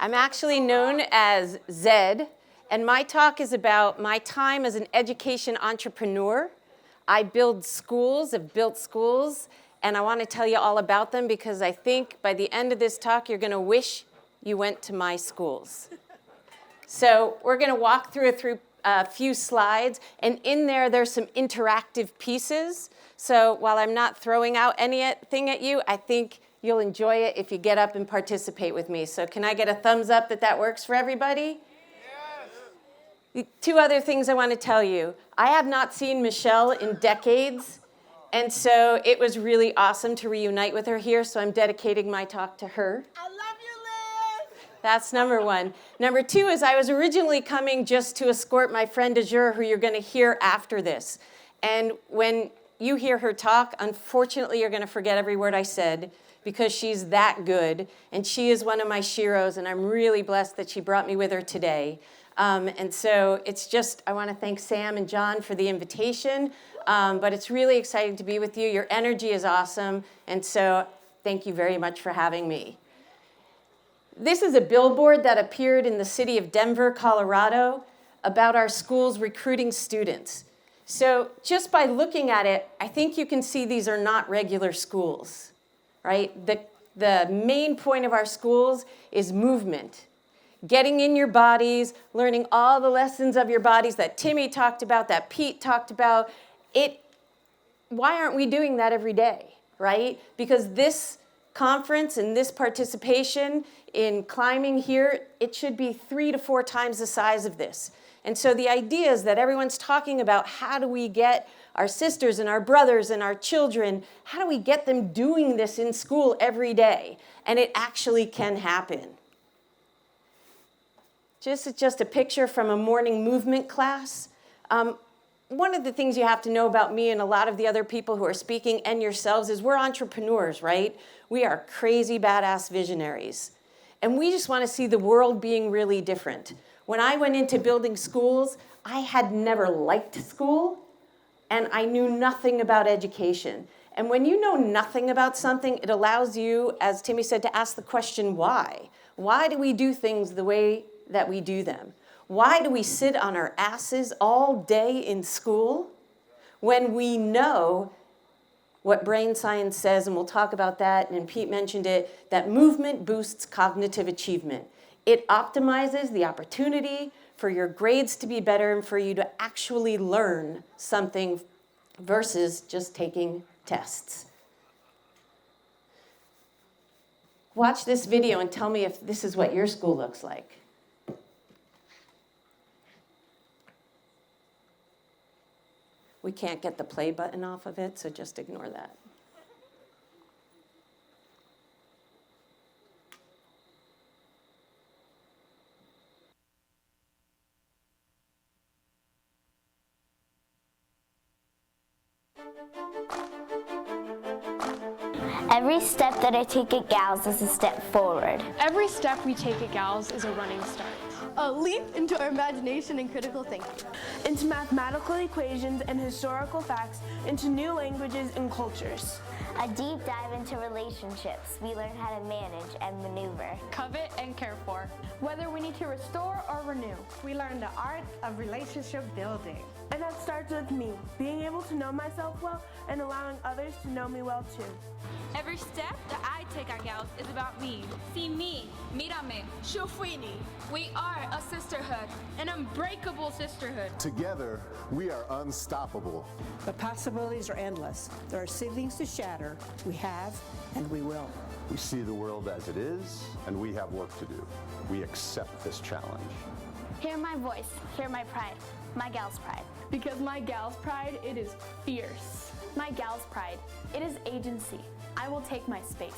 I'm actually known as Zed, and my talk is about my time as an education entrepreneur. I build schools, have built schools, and I want to tell you all about them because I think by the end of this talk, you're going to wish you went to my schools. So we're going to walk through a few slides, and in there, there's some interactive pieces. So while I'm not throwing out anything at you, I think you'll enjoy it if you get up and participate with me. So can I get a thumbs up that works for everybody? Yes. Two other things I want to tell you. I have not seen Michelle in decades, and so it was really awesome to reunite with her here, so I'm dedicating my talk to her. I love you, Liz! That's number one. Number two is I was originally coming just to escort my friend de jour, who you're going to hear after this. And when you hear her talk, unfortunately, you're going to forget every word I said, because she's that good, and she is one of my sheroes, and I'm really blessed that she brought me with her today. And so it's just, I want to thank Sam and John for the invitation, but it's really exciting to be with you. Your energy is awesome, and so thank you very much for having me. This is a billboard that appeared in the city of Denver, Colorado, about our schools recruiting students. So just by looking at it, I think you can see these are not regular schools. Right? The main point of our schools is movement. Getting in your bodies, learning all the lessons of your bodies that Timmy talked about, that Pete talked about. Why aren't we doing that every day, right? Because this conference and this participation in climbing here, it should be 3 to 4 times the size of this. And so the idea is that everyone's talking about how do we get our sisters and our brothers and our children, how do we get them doing this in school every day? And it actually can happen. It's just a picture from a morning movement class. One of the things you have to know about me and a lot of the other people who are speaking and yourselves is we're entrepreneurs, right? We are crazy, badass visionaries. And we just want to see the world being really different. When I went into building schools, I had never liked school. And I knew nothing about education. And when you know nothing about something, it allows you, as Timmy said, to ask the question, why? Why do we do things the way that we do them? Why do we sit on our asses all day in school when we know what brain science says, and we'll talk about that, and Pete mentioned it, that movement boosts cognitive achievement. It optimizes the opportunity for your grades to be better and for you to actually learn something versus just taking tests. Watch this video and tell me if this is what your school looks like. We can't get the play button off of it, so just ignore that. Every step that I take at Gals is a step forward. Every step we take at Gals is a running start. A leap into our imagination and critical thinking. Into mathematical equations and historical facts, into new languages and cultures. A deep dive into relationships. We learn how to manage and maneuver. Covet and care for. Whether we need to restore or renew. We learn the art of relationship building. And that starts with me, being able to know myself well and allowing others to know me well too. Every step that I take at Gals is about me. See me, mírame, Shufuini. We are a sisterhood, an unbreakable sisterhood. Together, we are unstoppable. The possibilities are endless. There are ceilings to shatter. We have, and we will. We see the world as it is, and we have work to do. We accept this challenge. Hear my voice, hear my pride, my Gals pride. Because my Gals pride, it is fierce. My Gals pride, it is agency. I will take my space.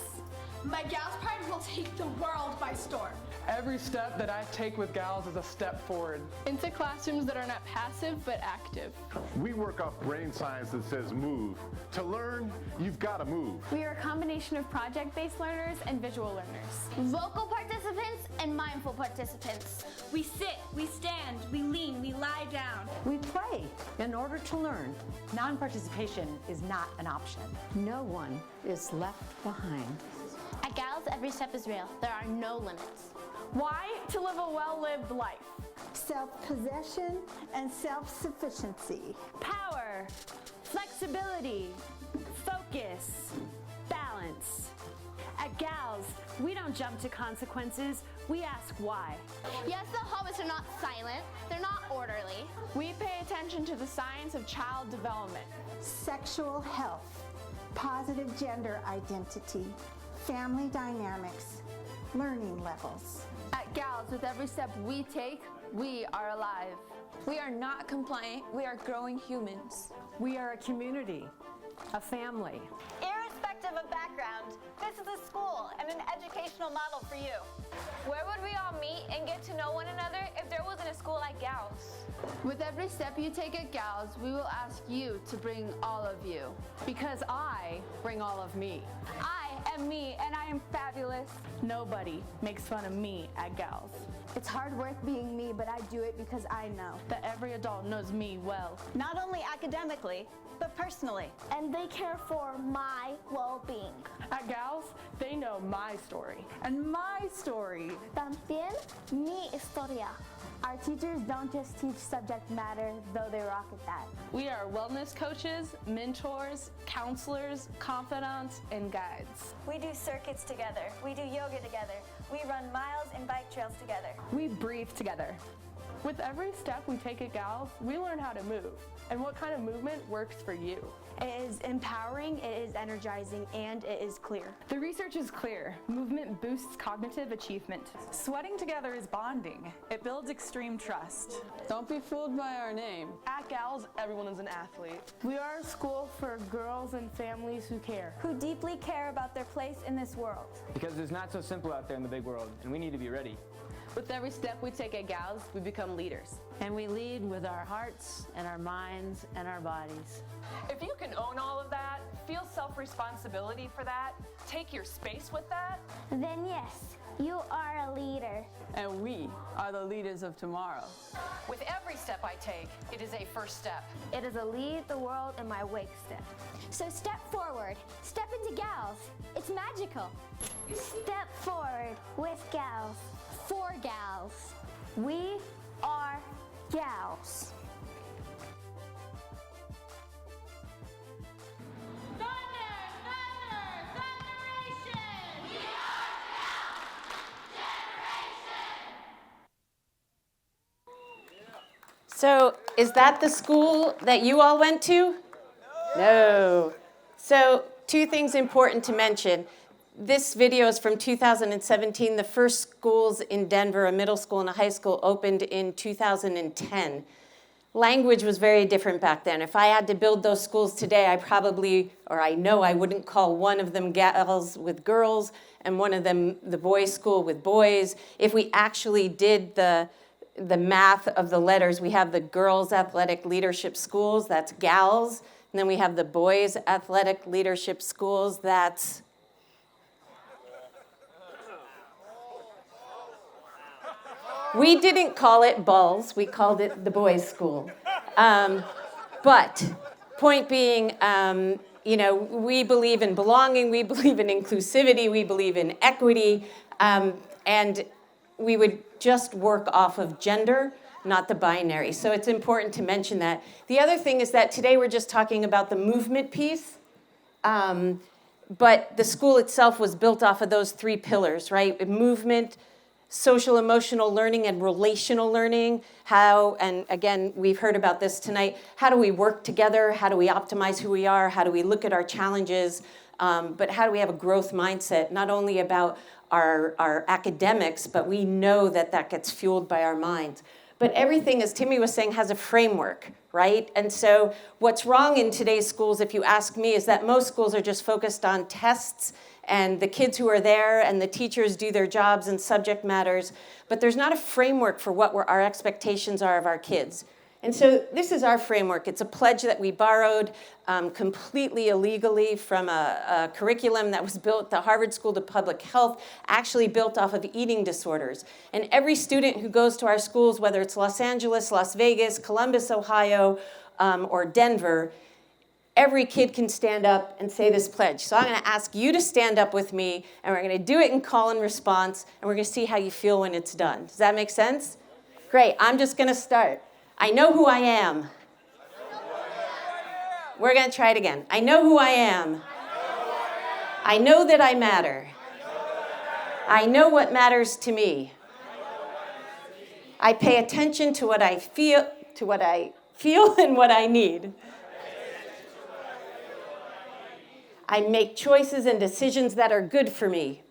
My Gals pride will take the world by storm. Every step that I take with Gals is a step forward. Into classrooms that are not passive, but active. We work off brain science that says move. To learn, you've got to move. We are a combination of project-based learners and visual learners. Vocal participants and mindful participants. We sit, we stand, we lean, we lie down. We play in order to learn. Non-participation is not an option. No one is left behind. At Gals, every step is real. There are no limits. Why? To live a well-lived life. Self-possession and self-sufficiency. Power, flexibility, focus, balance. At Gals, we don't jump to consequences, we ask why. Yes, the hobbits are not silent. They're not orderly. We pay attention to the science of child development. Sexual health, positive gender identity, family dynamics, learning levels. At Gals, with every step we take, we are alive. We are not compliant. We are growing humans. We are a community, a family. Irrespective of background, this is a school and an educational model for you. Where would we all meet and get to know one another if there wasn't a school like Gals? With every step you take at Gals, we will ask you to bring all of you. Because I bring all of me. I am me, and I am fabulous. Nobody makes fun of me at Gals. It's hard work being me, but I do it because I know That every adult knows me well. Not only academically, but personally. And they care for my well-being. At Gals, they know my story. And my story. También mi historia. our teachers don't just teach subject matter, though they rock at that. We are wellness coaches, mentors, counselors, confidants, and guides. We do circuits together. We do yoga together. We run miles and bike trails together. We breathe together. With every step we take at Gals, we learn how to move and what kind of movement works for you. It is empowering, it is energizing, and it is clear. The research is clear. Movement boosts cognitive achievement. Sweating together is bonding. It builds extreme trust. Don't be fooled by our name. At Gals, everyone is an athlete. We are a school for girls and families who care. Who deeply care about their place in this world. Because it's not so simple out there in the big world, and we need to be ready. With every step we take at Gals, we become leaders. And we lead with our hearts and our minds and our bodies. If you can own all of that, feel self-responsibility for that, take your space with that, then yes, you are a leader. And we are the leaders of tomorrow. With every step I take, it is a first step. It is a lead the world in my wake step. So step forward, step into Gals. It's magical. Step forward with Gals. For Gals. We are Gals. So, is that the school that you all went to? No. So, two things important to mention. This video is from 2017. The first schools in Denver, a middle school and a high school, opened in 2010. Language was very different back then. If I had to build those schools today, I know I wouldn't call one of them Gals with girls and one of them the boys' school with boys. If we actually did the math of the letters, we have the girls' athletic leadership schools, that's Gals. And then we have the boys' athletic leadership schools, that's... We didn't call it Bulls, we called it the boys' school. But point being, we believe in belonging, we believe in inclusivity, we believe in equity, and we would just work off of gender, not the binary. So it's important to mention that. The other thing is that today we're just talking about the movement piece, but the school itself was built off of those three pillars, right? Movement, social emotional learning, and relational learning. How, and again, we've heard about this tonight, how do we work together? How do we optimize who we are? How do we look at our challenges? But how do we have a growth mindset, not only about our academics, but we know that gets fueled by our minds. But everything, as Timmy was saying, has a framework, right? And so what's wrong in today's schools, if you ask me, is that most schools are just focused on tests and the kids who are there and the teachers do their jobs and subject matters, but there's not a framework for what our expectations are of our kids. And so this is our framework. It's a pledge that we borrowed completely illegally from a curriculum that was built at the Harvard School of Public Health, actually built off of eating disorders. And every student who goes to our schools, whether it's Los Angeles, Las Vegas, Columbus, Ohio, or Denver, every kid can stand up and say this pledge. So I'm going to ask you to stand up with me, and we're going to do it in call and response, and we're going to see how you feel when it's done. Does that make sense? Great. I'm just going to start. I know who I am. We're going to try it again. I know who I am. I know that I matter. I know what matters to me. I pay attention to what I feel, and what I need. I make choices and decisions that are good for me.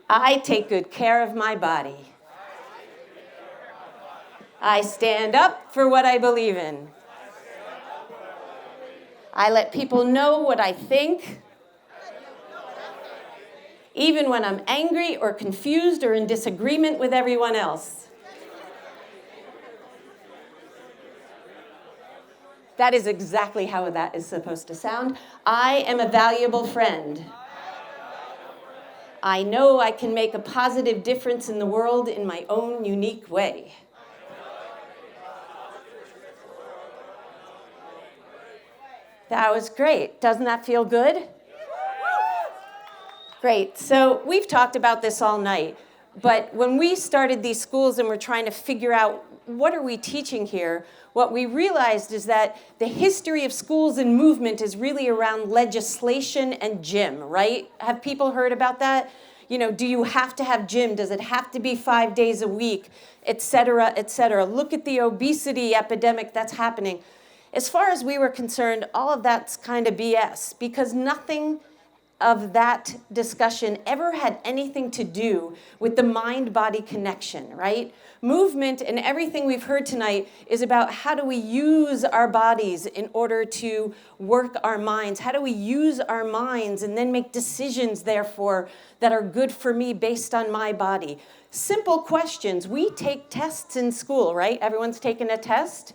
I take good care of my body. I stand up for what I believe in. I let people know what I think, even when I'm angry or confused or in disagreement with everyone else. That is exactly how that is supposed to sound. I am a valuable friend. I know I can make a positive difference in the world in my own unique way. That was great. Doesn't that feel good? Great. So we've talked about this all night, but when we started these schools and we're trying to figure out what are we teaching here, what we realized is that the history of schools and movement is really around legislation and gym, right? Have people heard about that? You know, do you have to have gym? Does it have to be 5 days a week, et cetera, et cetera? Look at the obesity epidemic that's happening. As far as we were concerned, all of that's kind of BS because nothing of that discussion ever had anything to do with the mind-body connection, right? Movement and everything we've heard tonight is about how do we use our bodies in order to work our minds? How do we use our minds and then make decisions, therefore, that are good for me based on my body? Simple questions. We take tests in school, right? Everyone's taken a test?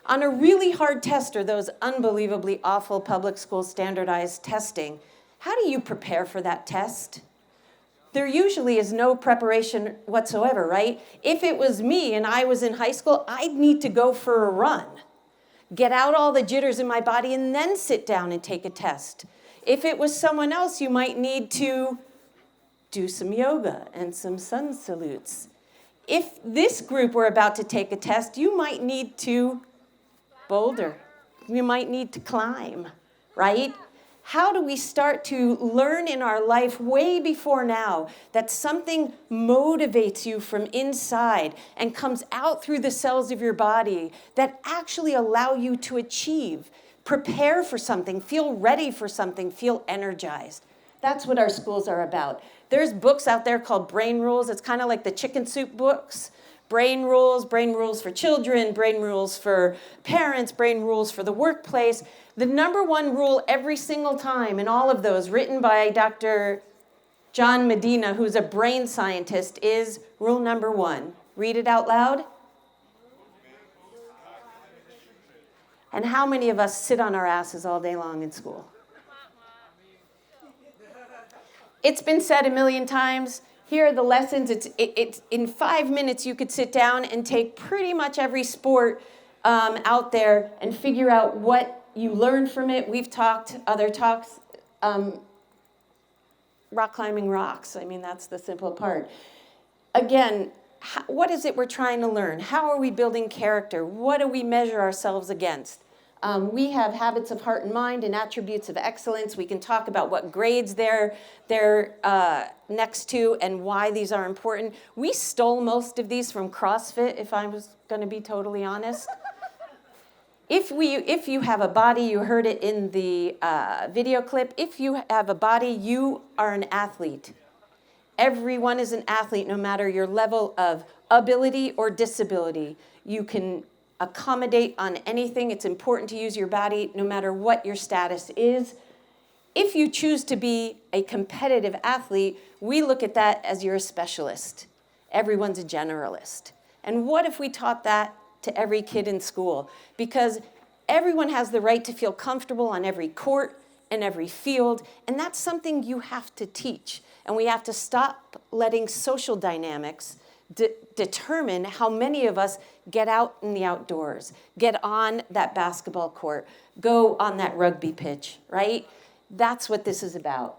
On a really hard test or those unbelievably awful public school standardized testing, how do you prepare for that test? There usually is no preparation whatsoever, right? If it was me and I was in high school, I'd need to go for a run, get out all the jitters in my body, and then sit down and take a test. If it was someone else, you might need to do some yoga and some sun salutes. If this group were about to take a test, you might need to boulder. You might need to climb, right? How do we start to learn in our life way before now that something motivates you from inside and comes out through the cells of your body that actually allow you to achieve, prepare for something, feel ready for something, feel energized? That's what our schools are about. There's books out there called Brain Rules. It's kind of like the chicken soup books. Brain rules for children, brain rules for parents, brain rules for the workplace. The number one rule every single time in all of those, written by Dr. John Medina, who's a brain scientist, is rule number 1. Read it out loud. And how many of us sit on our asses all day long in school? It's been said a million times. Here are the lessons. It's in 5 minutes you could sit down and take pretty much every sport out there and figure out what you learned from it. We've talked, other talks, rock climbing rocks. I mean, that's the simple part. Again, what is it we're trying to learn? How are we building character? What do we measure ourselves against? We have habits of heart and mind and attributes of excellence. We can talk about what grades they're next to and why these are important. We stole most of these from CrossFit, if I was going to be totally honest. If you have a body, you heard it in the video clip, if you have a body, you are an athlete. Everyone is an athlete, no matter your level of ability or disability. You can accommodate on anything. It's important to use your body no matter what your status is. If you choose to be a competitive athlete, we look at that as you're a specialist. Everyone's a generalist. And what if we taught that to every kid in school? Because everyone has the right to feel comfortable on every court and every field, and that's something you have to teach. And we have to stop letting social dynamics determine how many of us get out in the outdoors, get on that basketball court, go on that rugby pitch, right? That's what this is about.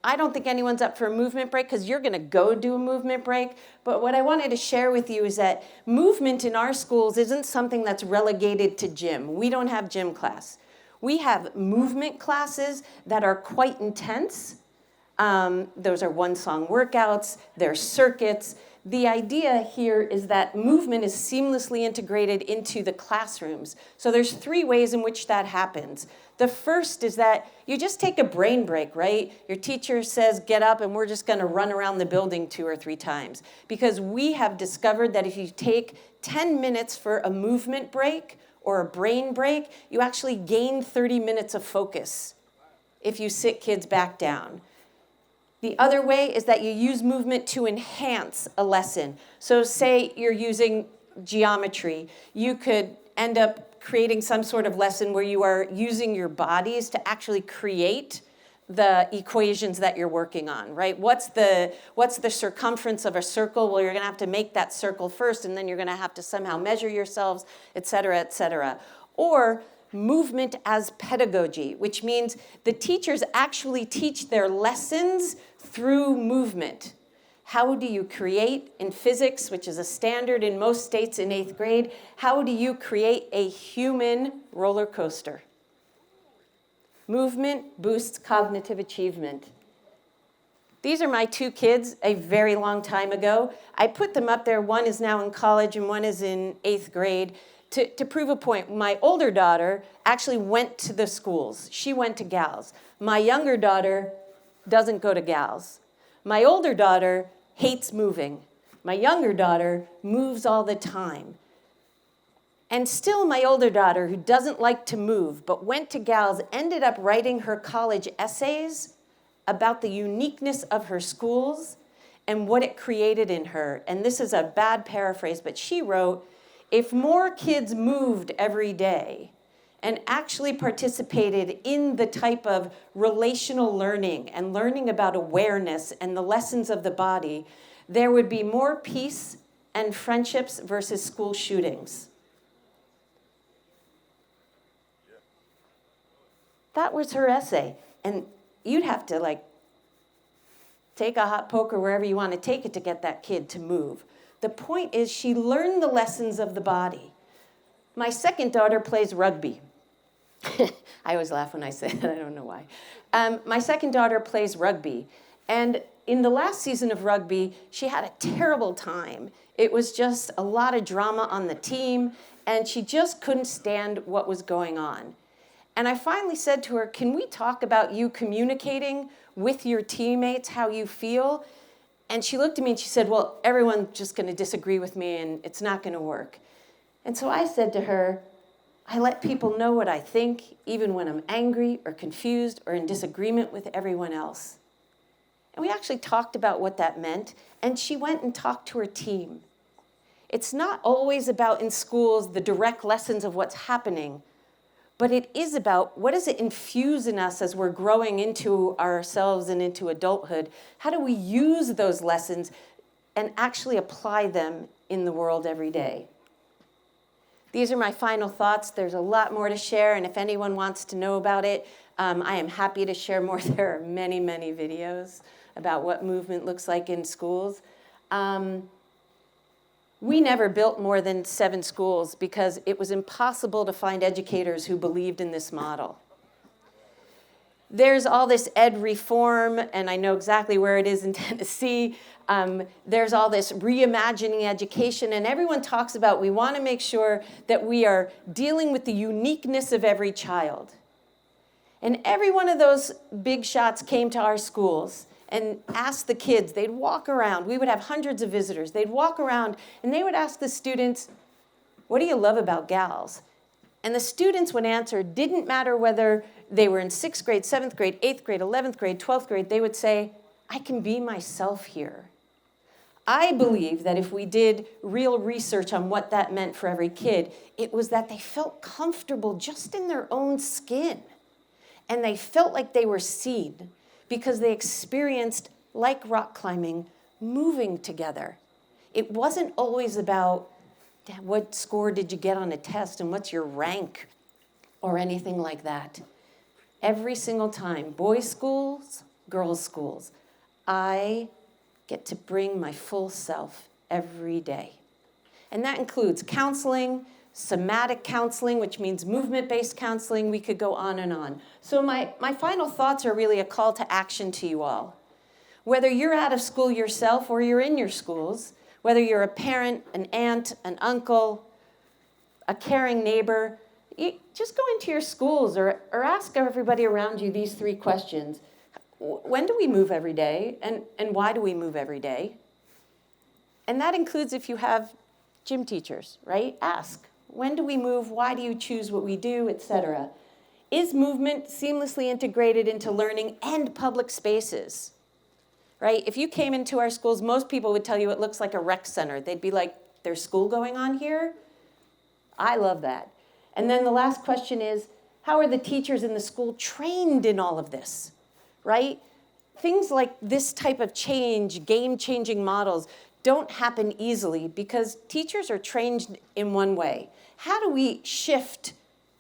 I don't think anyone's up for a movement break because you're going to go do a movement break. But what I wanted to share with you is that movement in our schools isn't something that's relegated to gym. We don't have gym class. We have movement classes that are quite intense. Those are one-song workouts, they're circuits. The idea here is that movement is seamlessly integrated into the classrooms. So there's 3 ways in which that happens. The first is that you just take a brain break, right? Your teacher says, get up, and we're just gonna run around the building 2 or 3 times. Because we have discovered that if you take 10 minutes for a movement break or a brain break, you actually gain 30 minutes of focus if you sit kids back down. The other way is that you use movement to enhance a lesson. So say you're using geometry. You could end up creating some sort of lesson where you are using your bodies to actually create the equations that you're working on, right? What's the circumference of a circle? Well, you're gonna have to make that circle first, and then you're gonna have to somehow measure yourselves, et cetera, et cetera. Or movement as pedagogy, which means the teachers actually teach their lessons through movement. How do you create in physics, which is a standard in most states in 8th grade, how do you create a human roller coaster? Movement boosts cognitive achievement. These are my 2 kids a very long time ago. I put them up there. One is now in college and one is in 8th grade. To prove a point, my older daughter actually went to the schools. She went to gals. My younger daughter doesn't go to gals. My older daughter hates moving. My younger daughter moves all the time. And still my older daughter, who doesn't like to move but went to gals, ended up writing her college essays about the uniqueness of her schools and what it created in her. And this is a bad paraphrase, but she wrote, if more kids moved every day and actually participated in the type of relational learning and learning about awareness and the lessons of the body, there would be more peace and friendships versus school shootings. That was her essay. And you'd have to take a hot poker wherever you want to take it to get that kid to move. The point is she learned the lessons of the body. My second daughter plays rugby. I always laugh when I say that, I don't know why. My second daughter plays rugby. And in the last season of rugby, she had a terrible time. It was just a lot of drama on the team, and she just couldn't stand what was going on. And I finally said to her, can we talk about you communicating with your teammates how you feel? And she looked at me and she said, well, everyone's just going to disagree with me and it's not going to work. And so I said to her, I let people know what I think, even when I'm angry or confused or in disagreement with everyone else. And we actually talked about what that meant, and she went and talked to her team. It's not always about in schools the direct lessons of what's happening, but it is about what does it infuse in us as we're growing into ourselves and into adulthood? How do we use those lessons and actually apply them in the world every day? These are my final thoughts. There's a lot more to share, and if anyone wants to know about it, I am happy to share more. There are many, many videos about what movement looks like in schools. We never built more than 7 schools because it was impossible to find educators who believed in this model. There's all this ed reform, and I know exactly where it is in Tennessee. There's all this reimagining education, and everyone talks about we want to make sure that we are dealing with the uniqueness of every child. And every one of those big shots came to our schools and asked the kids. They'd walk around. We would have hundreds of visitors. They'd walk around, and they would ask the students, what do you love about gals? And the students would answer, didn't matter whether they were in 6th grade, 7th grade, 8th grade, 11th grade, 12th grade, they would say, I can be myself here. I believe that if we did real research on what that meant for every kid, it was that they felt comfortable just in their own skin. And they felt like they were seen because they experienced, like rock climbing, moving together. It wasn't always about what score did you get on a test and what's your rank or anything like that. Every single time, boys' schools, girls' schools, I get to bring my full self every day. And that includes counseling, somatic counseling, which means movement-based counseling. We could go on and on. So my final thoughts are really a call to action to you all. Whether you're out of school yourself or you're in your schools, whether you're a parent, an aunt, an uncle, a caring neighbor, you just go into your schools or ask everybody around you these 3 questions. When do we move every day? And why do we move every day? And that includes if you have gym teachers, right? Ask, when do we move? Why do you choose what we do, etc.? Is movement seamlessly integrated into learning and public spaces? Right? If you came into our schools, most people would tell you it looks like a rec center. They'd be like, there's school going on here? I love that. And then the last question is, how are the teachers in the school trained in all of this? Right? Things like this type of change, game-changing models, don't happen easily because teachers are trained in one way. How do we shift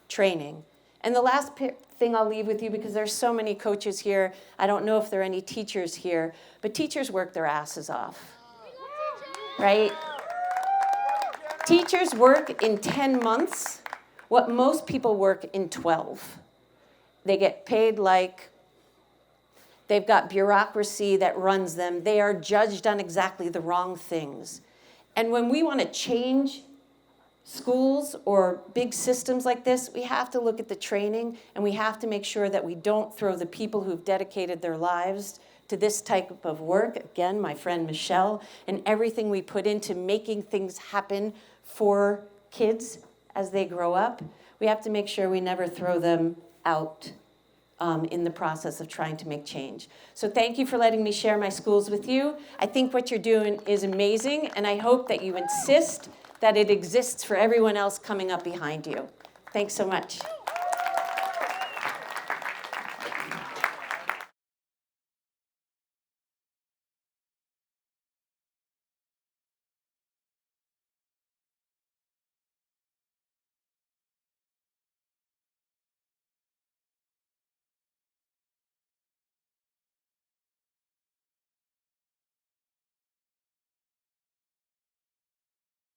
training? And the last thing I'll leave with you, because there's so many coaches here, I don't know if there are any teachers here, but teachers work their asses off, right? Teachers work in 10 months what most people work in 12. They get paid like they've got bureaucracy that runs them. They are judged on exactly the wrong things. And when we want to change schools or big systems like this, we have to look at the training and we have to make sure that we don't throw the people who've dedicated their lives to this type of work, again, my friend Michelle, and everything we put into making things happen for kids as they grow up. We have to make sure we never throw them out in the process of trying to make change. So thank you for letting me share my schools with you. I think what you're doing is amazing, and I hope that you insist that it exists for everyone else coming up behind you. Thanks so much.